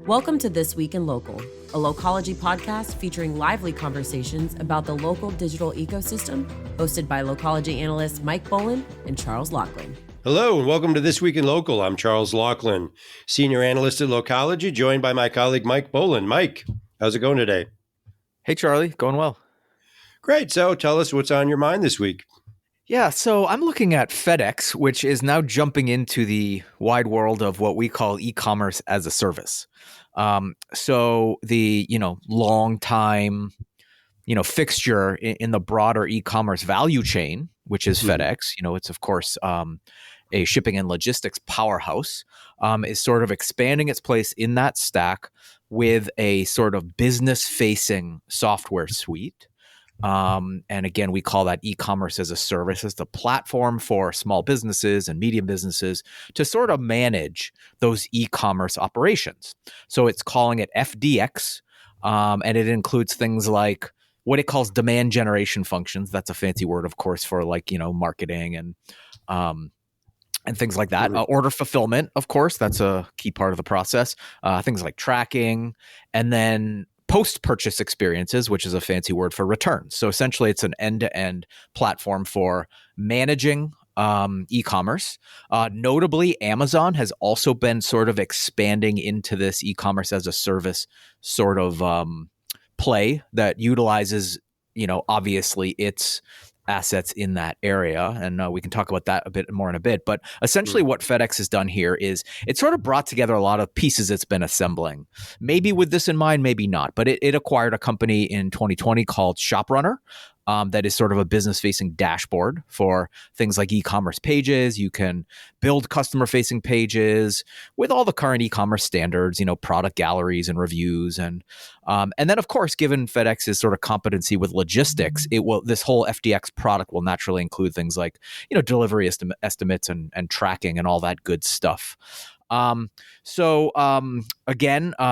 Welcome to This Week in Local, a Localogy podcast featuring lively conversations about the local digital ecosystem, hosted by Localogy analysts Mike Boland and Charles Laughlin. Hello, and welcome to This Week in Local. I'm Charles Laughlin, senior analyst at Localogy, joined by my colleague Mike Boland. Mike, how's it going today? Hey, Charlie. Going well. Great. So tell us what's on your mind this week. Yeah, so I'm looking at FedEx, which is now jumping into the wide world of what we call e-commerce as a service. So the, long time, fixture in the broader e-commerce value chain, which is FedEx, it's of course a shipping and logistics powerhouse, is sort of expanding its place in that stack with a sort of business-facing software suite. And again, we call that e-commerce as a service. It's the platform for small businesses and medium businesses to sort of manage those e-commerce operations. So it's calling it FDX, and it includes things like what it calls demand generation functions. That's a fancy word, of course, for marketing and things like that. Order fulfillment, of course, that's a key part of the process. Things like tracking, and then post-purchase experiences, which is a fancy word for returns. So essentially, it's an end-to-end platform for managing e-commerce. Notably, Amazon has also been sort of expanding into this e-commerce as a service sort of play that utilizes, obviously its assets in that area. And we can talk about that a bit more in a bit. But essentially what FedEx has done here is it sort of brought together a lot of pieces it's been assembling. Maybe with this in mind, maybe not. But it acquired a company in 2020 called ShopRunner. That is sort of a business-facing dashboard for things like e-commerce pages. You can build customer-facing pages with all the current e-commerce standards, product galleries and reviews, and then of course, given FedEx's sort of competency with logistics, this whole FDX product will naturally include things like delivery estimates and tracking and all that good stuff. Again,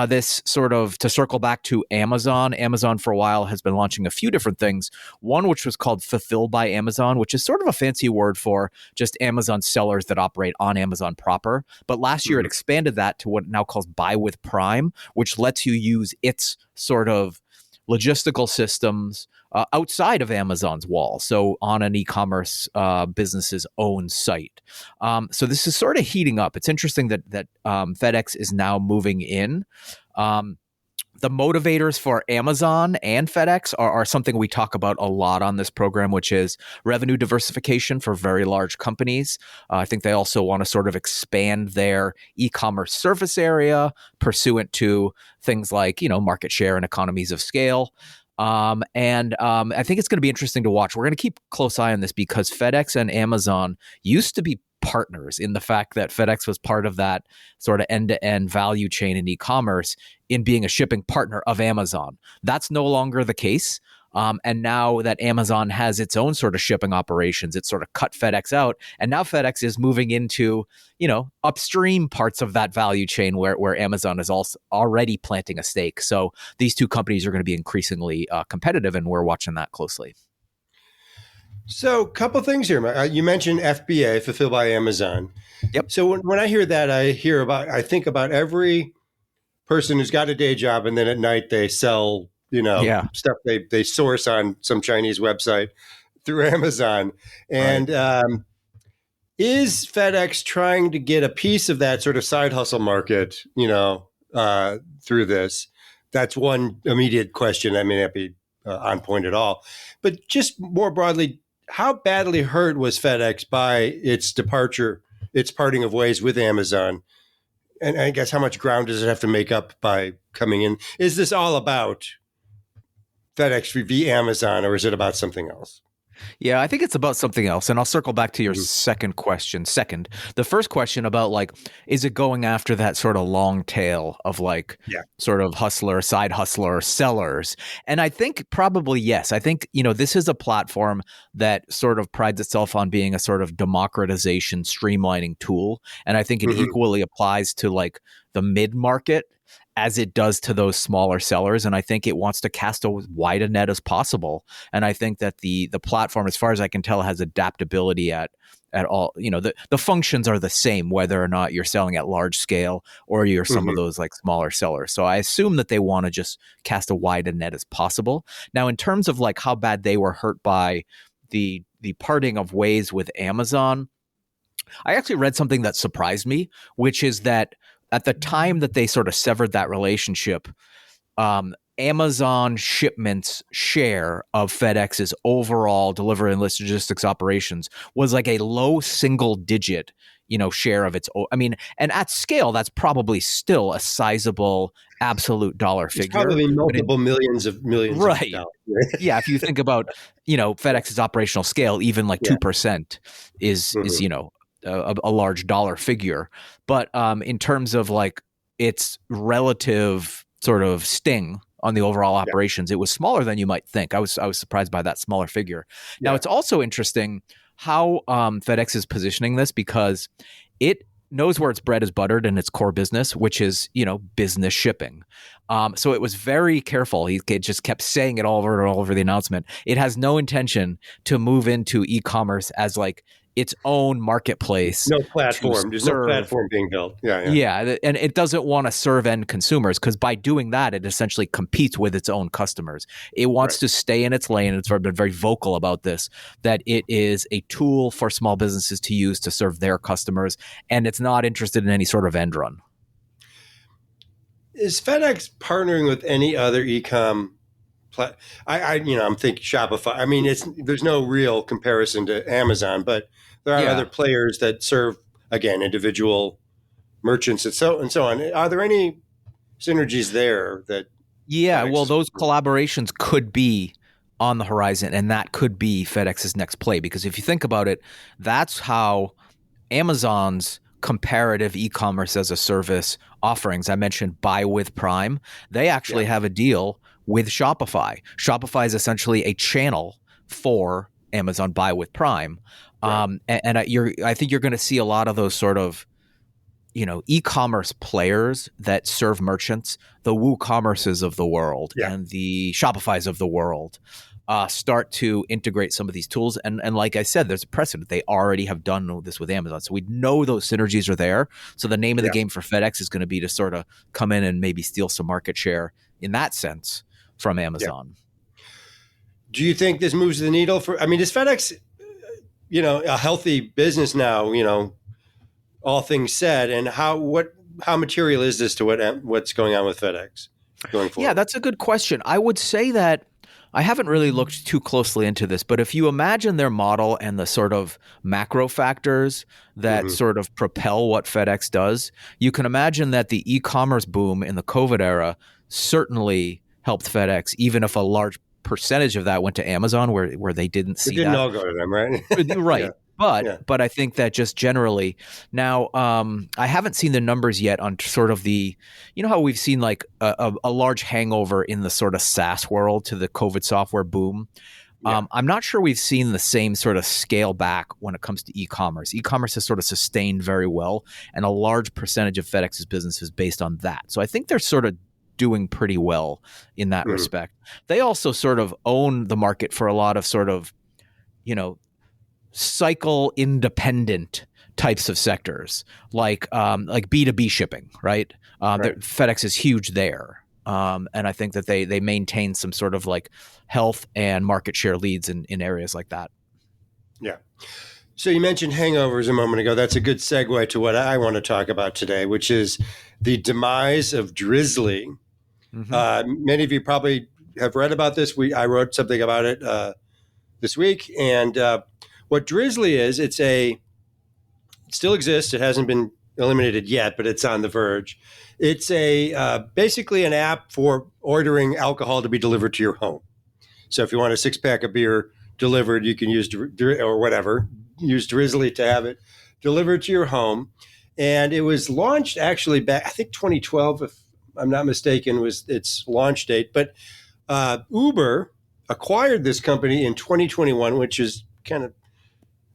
this sort of, to circle back to Amazon for a while has been launching a few different things. One, which was called Fulfill by Amazon, which is sort of a fancy word for just Amazon sellers that operate on Amazon proper. But last year it expanded that to what it now calls Buy with Prime, which lets you use its sort of logistical systems outside of Amazon's wall, so on an e-commerce business's own site. So this is sort of heating up. It's interesting that FedEx is now moving in. The motivators for Amazon and FedEx are something we talk about a lot on this program, which is revenue diversification for very large companies. I think they also want to sort of expand their e-commerce surface area pursuant to things like, market share and economies of scale. I think it's going to be interesting to watch. We're going to keep a close eye on this because FedEx and Amazon used to be partners in the fact that FedEx was part of that sort of end-to-end value chain in e-commerce in being a shipping partner of Amazon. That's no longer the case. And now that Amazon has its own sort of shipping operations, it sort of cut FedEx out. And now FedEx is moving into, upstream parts of that value chain where Amazon is also already planting a stake. So these two companies are going to be increasingly competitive, and we're watching that closely. So a couple things here. You mentioned FBA, Fulfilled by Amazon. Yep. So when I hear that, I think about every person who's got a day job and then at night they sell stuff they source on some Chinese website through Amazon. And is FedEx trying to get a piece of that sort of side hustle market, through this? That's one immediate question. That may not be on point at all. But just more broadly, how badly hurt was FedEx by its parting of ways with Amazon? And I guess how much ground does it have to make up by coming in? Is this all about FedEx v. Amazon, or is it about something else? Yeah, I think it's about something else. And I'll circle back to your second question. The first question about is it going after that sort of long tail of sort of side hustler sellers? And I think probably yes. I think, this is a platform that sort of prides itself on being a sort of democratization, streamlining tool. And I think it equally applies to the mid-market as it does to those smaller sellers. And I think it wants to cast as wide a net as possible. And I think that the platform, as far as I can tell, has adaptability at at all. The functions are the same, whether or not you're selling at large scale or you're some of those like smaller sellers. So I assume that they want to just cast a wide a net as possible. Now, in terms of like how bad they were hurt by the parting of ways with Amazon, I actually read something that surprised me, which is that at the time that they sort of severed that relationship, Amazon shipments share of FedEx's overall delivery and logistics operations was like a low single digit, share of its. I mean, and at scale, that's probably still a sizable absolute dollar figure. It's probably multiple millions of dollars. Yeah, if you think about, FedEx's operational scale, even like 2% is a large dollar figure. But in terms of like its relative sort of sting on the overall operations, it was smaller than you might think. I was surprised by that smaller figure. Now, it's also interesting how FedEx is positioning this, because it knows where its bread is buttered in its core business, which is, business shipping. So it was very careful. He just kept saying it all over the announcement. It has no intention to move into e-commerce as like its own marketplace. No platform. There's no platform being built. Yeah. And it doesn't want to serve end consumers, because by doing that, it essentially competes with its own customers. It wants to stay in its lane. It's been very vocal about this, that it is a tool for small businesses to use to serve their customers, and it's not interested in any sort of end run. Is FedEx partnering with any other e-com? I'm thinking Shopify. I mean, there's no real comparison to Amazon, but there are other players that serve, again, individual merchants and so on. Are there any synergies there that? Yeah, well, those collaborations could be on the horizon, and that could be FedEx's next play, because if you think about it, that's how Amazon's comparative e-commerce as a service offerings, I mentioned Buy with Prime, they actually have a deal with Shopify. Shopify is essentially a channel for Amazon Buy with Prime. And I think you're going to see a lot of those sort of, e-commerce players that serve merchants, the WooCommerces of the world and the Shopifys of the world, start to integrate some of these tools. And like I said, there's a precedent. They already have done this with Amazon. So we know those synergies are there. So the name of the game for FedEx is going to be to sort of come in and maybe steal some market share in that sense from Amazon. Do you think this moves the needle is FedEx, a healthy business now, all things said, and how material is this to what's going on with FedEx going forward? Yeah, that's a good question. I would say that I haven't really looked too closely into this, but if you imagine their model and the sort of macro factors that sort of propel what FedEx does, you can imagine that the e-commerce boom in the COVID era certainly helped FedEx, even if a large percentage of that went to Amazon where they didn't see that. It didn't all go to them, right? Right. Yeah. But I think that just generally now, I haven't seen the numbers yet on sort of the, how we've seen like a large hangover in the sort of SaaS world to the COVID software boom. I'm not sure we've seen the same sort of scale back when it comes to e-commerce. E-commerce has sort of sustained very well, and a large percentage of FedEx's business is based on that. So I think they're sort of doing pretty well in that respect. They also sort of own the market for a lot of sort of, cycle independent types of sectors, like B2B shipping, right? FedEx is huge there. And I think that they maintain some sort of like health and market share leads in areas like that. Yeah. So you mentioned hangovers a moment ago. That's a good segue to what I want to talk about today, which is the demise of Drizly. Many of you probably have read about this. I wrote something about it this week. And what Drizly is, it still exists. It hasn't been eliminated yet, but it's on the verge. It's basically an app for ordering alcohol to be delivered to your home. So if you want a 6-pack of beer delivered, you can use Drizly to have it delivered to your home. And it was launched actually back, I think 2012, if I'm not mistaken, was its launch date. But Uber acquired this company in 2021, which is kind of,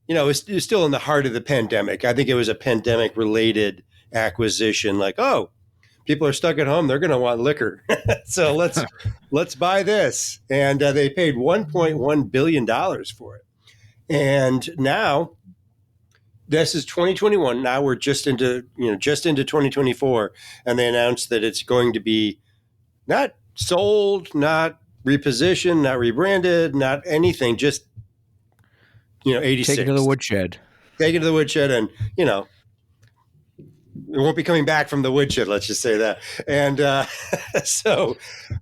it's still in the heart of the pandemic. I think it was a pandemic-related acquisition. Like, oh, people are stuck at home; they're going to want liquor, so let's buy this. And they paid $1.1 billion for it. And now This is 2021. Now we're just into 2024, and they announced that it's going to be not sold, not repositioned, not rebranded, not anything. Just 86. Take it to the woodshed. Take it to the woodshed, and it won't be coming back from the woodshed. Let's just say that. And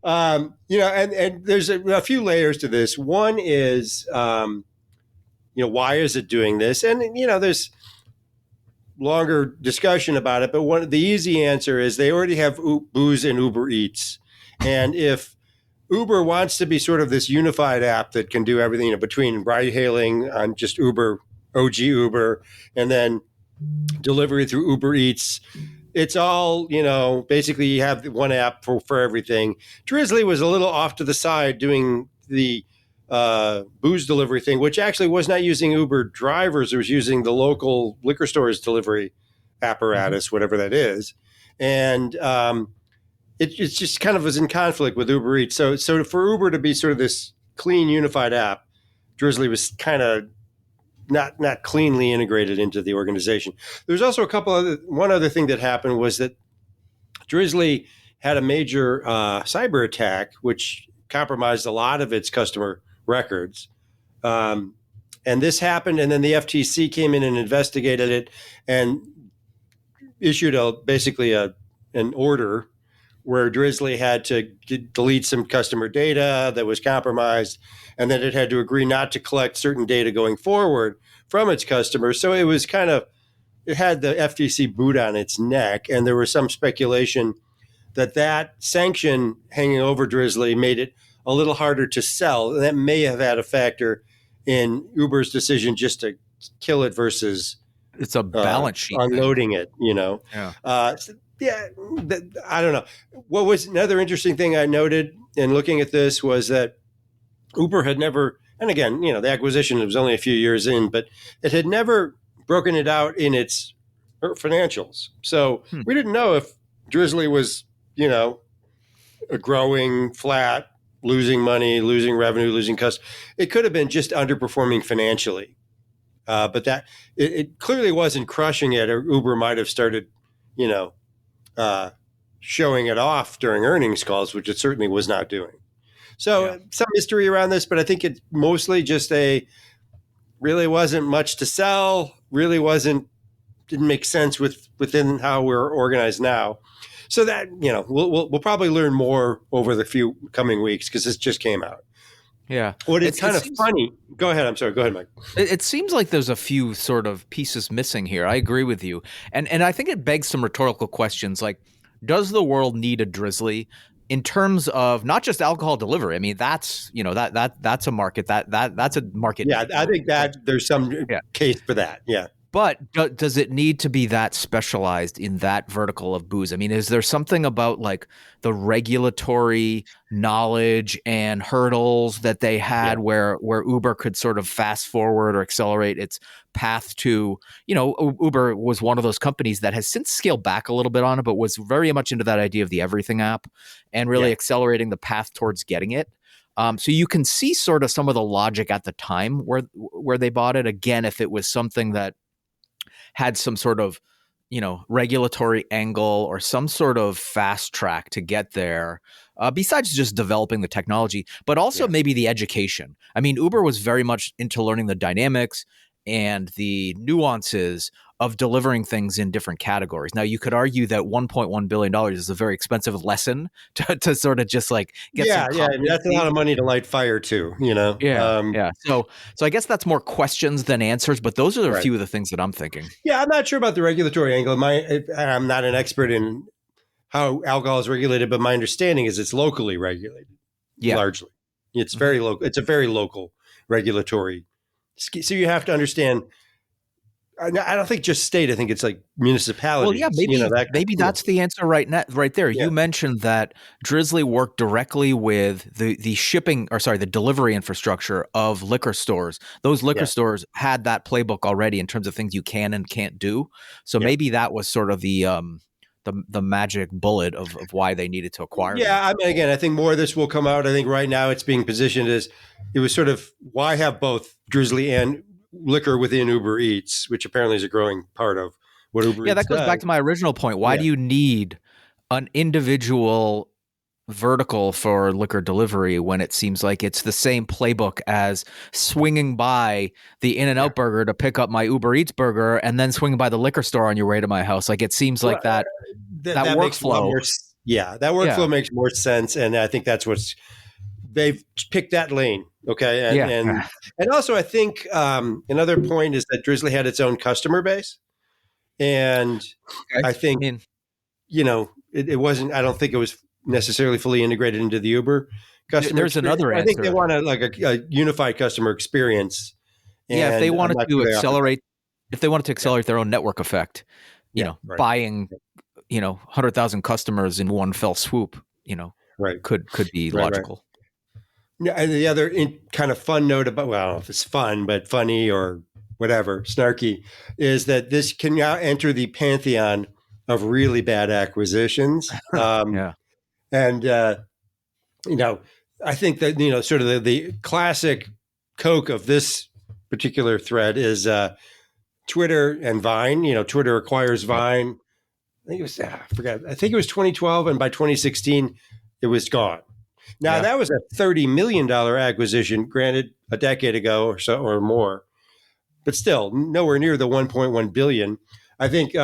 and there's a few layers to this. One is, why is it doing this? And there's longer discussion about it, but the easy answer is they already have booze and Uber Eats, and if Uber wants to be sort of this unified app that can do everything between ride hailing on just Uber, OG Uber, and then delivery through Uber Eats, it's all basically you have one app for everything. Drizly was a little off to the side doing the booze delivery thing, which actually was not using Uber drivers. It was using the local liquor stores delivery apparatus, whatever that is. And it just kind of was in conflict with Uber Eats. So for Uber to be sort of this clean, unified app, Drizly was kind of not cleanly integrated into the organization. There's also one other thing that happened was that Drizly had a major cyber attack, which compromised a lot of its customer records. And this happened, and then the FTC came in and investigated it and issued basically an order where Drizly had to delete some customer data that was compromised, and then it had to agree not to collect certain data going forward from its customers. So it was it had the FTC boot on its neck, and there was some speculation that sanction hanging over Drizly made it a little harder to sell. That may have had a factor in Uber's decision just to kill it versus it's a balance sheet unloading it. Yeah. I don't know. What was another interesting thing I noted in looking at this was that Uber had never, and again, the acquisition was only a few years in, but it had never broken it out in its financials. So we didn't know if Drizly was, a growing, flat, losing money, losing revenue, losing customers. It could have been just underperforming financially. But that it clearly wasn't crushing it, or Uber might have started, showing it off during earnings calls, which it certainly was not doing. So some mystery around this, but I think it's mostly just really wasn't much to sell, didn't make sense within how we're organized now. So that, we'll probably learn more over the few coming weeks because this just came out. Yeah. It's kind of funny. Go ahead. I'm sorry. Go ahead, Mike. It seems like there's a few sort of pieces missing here. I agree with you. And I think it begs some rhetorical questions like, does the world need a Drizly in terms of not just alcohol delivery? I mean, that's, that's a market that's a market. Yeah. I think that there's some case for that. Yeah. But does it need to be that specialized in that vertical of booze? I mean, is there something about like the regulatory knowledge and hurdles that they had where Uber could sort of fast forward or accelerate its path to, Uber was one of those companies that has since scaled back a little bit on it, but was very much into that idea of the everything app and really accelerating the path towards getting it. So you can see sort of some of the logic at the time where they bought it. Again, if it was something that had some sort of, regulatory angle or some sort of fast track to get there, besides just developing the technology, but also maybe the education. I mean, Uber was very much into learning the dynamics and the nuances of delivering things in different categories. Now, you could argue that $1.1 billion is a very expensive lesson to sort of just like get some competency. That's a lot of money to light fire too, So I guess that's more questions than answers, but those are a few of the things that I'm thinking. Yeah, I'm not sure about the regulatory angle. I'm not an expert in how alcohol is regulated, but my understanding is it's locally regulated, largely. It's very local. It's a very local regulatory. So you have to understand. I don't think just state. I think it's like municipalities. Well, yeah, maybe that's the answer right there. Yeah. You mentioned that Drizly worked directly with the shipping, or sorry, the delivery infrastructure of liquor stores. Those liquor stores had that playbook already in terms of things you can and can't do. So maybe that was sort of the magic bullet of why they needed to acquire them. I mean, again, I think more of this will come out. I think right now it's being positioned as it was sort of why have both Drizly and liquor within Uber Eats, which apparently is a growing part of what Uber Eats that goes does. back to my original point. Why do you need an individual vertical for liquor delivery when it seems like it's the same playbook as swinging by the In-N-Out burger to pick up my Uber Eats burger and then swinging by the liquor store on your way to my house? Like, it seems like that workflow. Makes a lot more, that workflow makes more sense. And I think that's they've picked that lane. Okay. And also I think another point is that Drizly had its own customer base. And I think, it wasn't, I don't think it was necessarily fully integrated into the Uber customer There's experience. another answer. I think they want a unified customer experience. If they wanted to accelerate their own network effect, buying, 100,000 customers in one fell swoop, could be logical. Yeah, and the other kind of fun note about, well, I don't know if it's fun, but funny or whatever, snarky, is that this can now enter the pantheon of really bad acquisitions. And, I think that, sort of the classic Coke of this particular thread is Twitter and Vine. Twitter acquires Vine. I think it was, I think it was 2012. And by 2016, it was gone. Now, that was a $30 million acquisition, granted a decade ago or so or more, but still nowhere near the 1.1 billion. I think,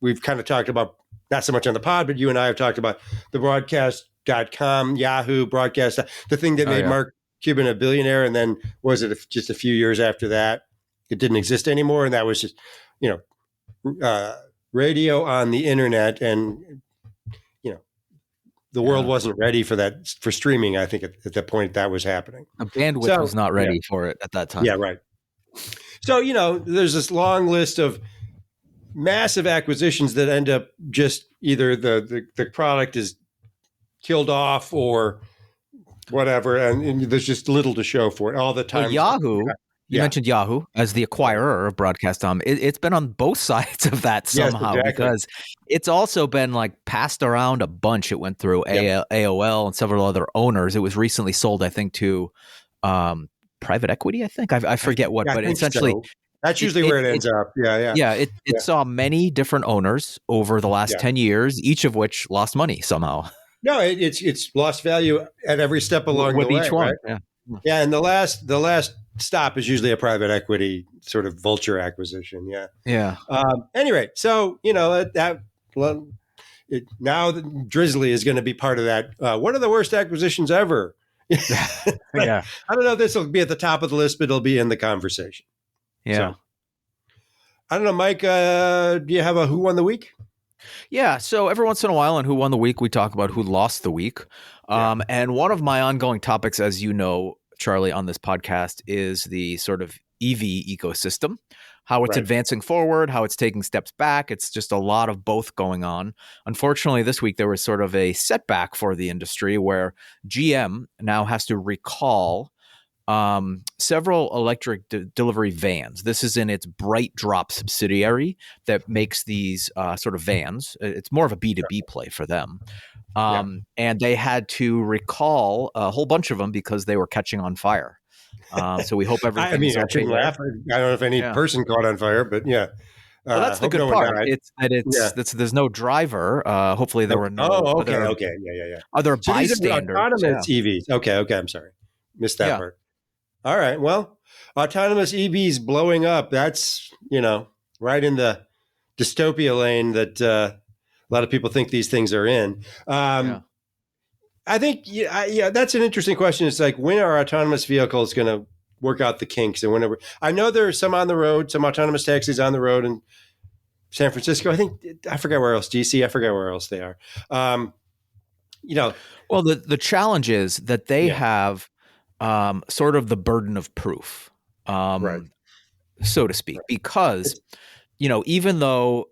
we've kind of talked about, not so much on the pod, but you and I have talked about the broadcast.com, Yahoo broadcast, the thing that made Mark Cuban a billionaire. And then was it just a few years after that, it didn't exist anymore. And that was just, radio on the internet. And, the world wasn't ready for that, for streaming. I think at that point that was happening. The bandwidth was not ready for it at that time. Yeah, right. So, there's this long list of massive acquisitions that end up just either the product is killed off or whatever, and there's just little to show for it all the time. Well, Yahoo, you mentioned Yahoo as the acquirer of Broadcast.com. It's been on both sides of that somehow, because it's also been like passed around a bunch. It went through AOL and several other owners. It was recently sold, I think, to private equity. I think I forget what, but essentially. So. That's usually where it ends up. It saw many different owners over the last 10 years, each of which lost money somehow. No, it's lost value at every step along the way. Each one. Right? Yeah, and the last stop is usually a private equity sort of vulture acquisition. Yeah. Anyway, so now Drizly is going to be part of that. One of the worst acquisitions ever. I don't know if this will be at the top of the list, but it'll be in the conversation. Yeah. So, I don't know, Mike, do you have a Who Won the Week? Yeah. So every once in a while on Who Won the Week, we talk about who lost the week. And one of my ongoing topics, as you know, Charlie, on this podcast is the sort of EV ecosystem, how it's advancing forward, how it's taking steps back. It's just a lot of both going on. Unfortunately, this week there was sort of a setback for the industry where GM now has to recall several electric delivery vans. This is in its Bright Drop subsidiary that makes these sort of vans. It's more of a B2B play for them. And they had to recall a whole bunch of them because they were catching on fire. So we hope everything's I shouldn't laugh. I don't know if any person caught on fire, but well, that's the good part. There's no driver. Hopefully there were no other bystanders. Autonomous EVs. Okay. I'm sorry. Missed that part. All right. Well, autonomous EVs blowing up. That's, right in the dystopia lane that a lot of people think these things are in. I think, that's an interesting question. It's like, when are autonomous vehicles going to work out the kinks? And whenever, I know there are some on the road, some autonomous taxis on the road in San Francisco. I forget where else, DC. I forget where else they are. Well, the challenge is that they have sort of the burden of proof, so to speak, because, even though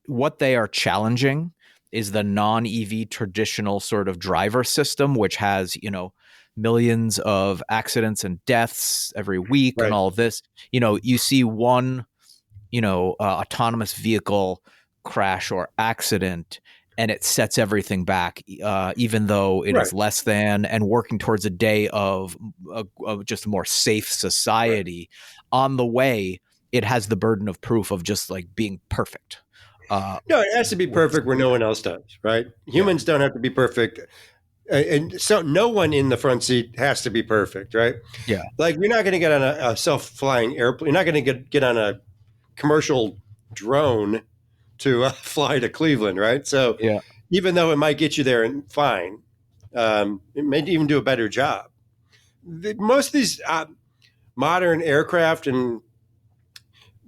what they are challenging is the non-EV traditional sort of driver system, which has, millions of accidents and deaths every week and all of this, you see one, autonomous vehicle crash or accident, and it sets everything back, even though it is less than, and working towards a day of just a more safe society. On the way, it has the burden of proof of just like being perfect. No, it has to be perfect where no one else does, right? Humans don't have to be perfect. And so no one in the front seat has to be perfect, right? Yeah. Like, you're not going to get on a self-flying airplane. You're not going to get on a commercial drone to fly to Cleveland, right? So even though it might get you there and fine, it may even do a better job. Most of these modern aircraft and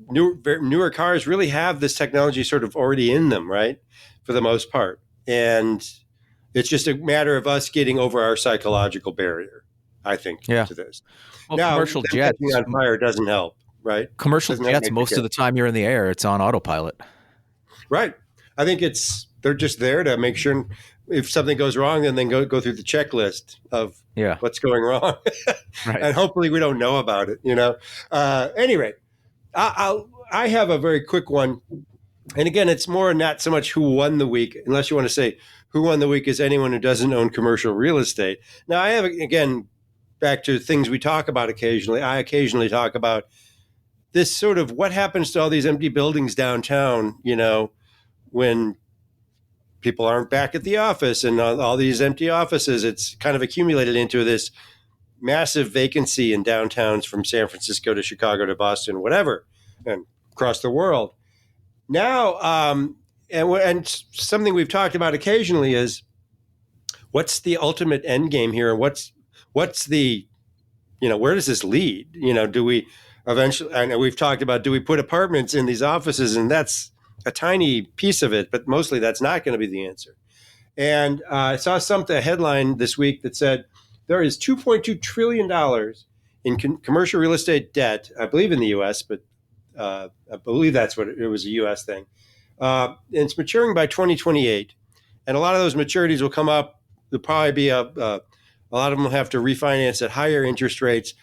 newer cars really have this technology sort of already in them, right? For the most part. And it's just a matter of us getting over our psychological barrier, I think, to this. Well, now, commercial jets on fire doesn't help, right? Commercial jets, most of the time you're in the air, it's on autopilot. Right. I think they're just there to make sure if something goes wrong, then go through the checklist of what's going wrong. And hopefully we don't know about it, Anyway, I have a very quick one. And again, it's more not so much who won the week, unless you want to say who won the week is anyone who doesn't own commercial real estate. Now, I have, again, back to things we talk about occasionally. I occasionally talk about this sort of what happens to all these empty buildings downtown, when people aren't back at the office and all these empty offices. It's kind of accumulated into this massive vacancy in downtowns from San Francisco to Chicago to Boston, whatever, and across the world. Now, and something we've talked about occasionally is what's the ultimate end game here, and what's the, where does this lead? Do we eventually? I know we've talked about, do we put apartments in these offices, and that's a tiny piece of it, but mostly that's not going to be the answer. And I saw a headline this week that said there is $2.2 trillion in commercial real estate debt, I believe in the U.S., but I believe that's what it was, a U.S. thing. And it's maturing by 2028. And a lot of those maturities will come up. There'll probably be a lot of them will have to refinance at higher interest rates.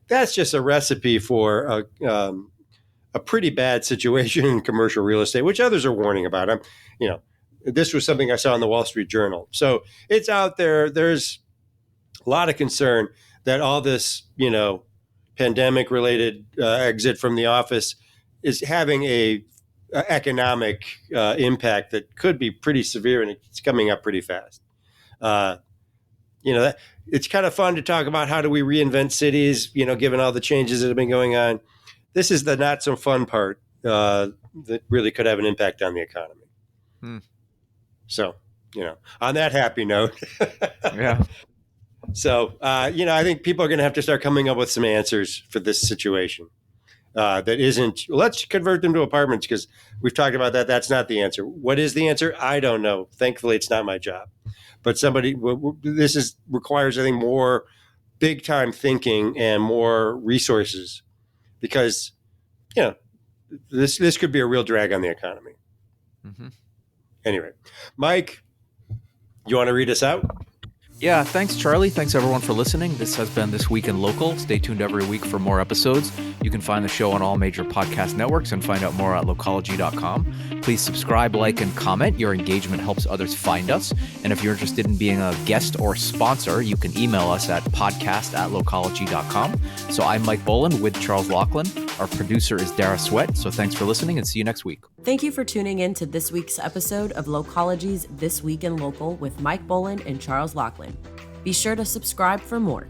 That's just a recipe for a pretty bad situation in commercial real estate, which others are warning about. This was something I saw in the Wall Street Journal. So it's out there. There's a lot of concern that all this, pandemic-related exit from the office is having a economic impact that could be pretty severe, and it's coming up pretty fast. It's kind of fun to talk about how do we reinvent cities, given all the changes that have been going on. This is the not so fun part that really could have an impact on the economy. So, on that happy note. So, I think people are going to have to start coming up with some answers for this situation. That isn't, let's convert them to apartments, because we've talked about that. That's not the answer. What is the answer? I don't know. Thankfully, it's not my job. But requires, I think, more big time thinking and more resources, because, this could be a real drag on the economy. Mm-hmm. Anyway, Mike, you want to read us out? Yeah, thanks, Charlie. Thanks, everyone, for listening. This has been This Week in Local. Stay tuned every week for more episodes. You can find the show on all major podcast networks and find out more at localogy.com. Please subscribe, like, and comment. Your engagement helps others find us. And if you're interested in being a guest or sponsor, you can email us at podcast@localogy.com. So I'm Mike Boland with Charles Laughlin. Our producer is Dara Sweat. So thanks for listening, and see you next week. Thank you for tuning in to this week's episode of Localogy's This Week in Local with Mike Boland and Charles Laughlin. Be sure to subscribe for more.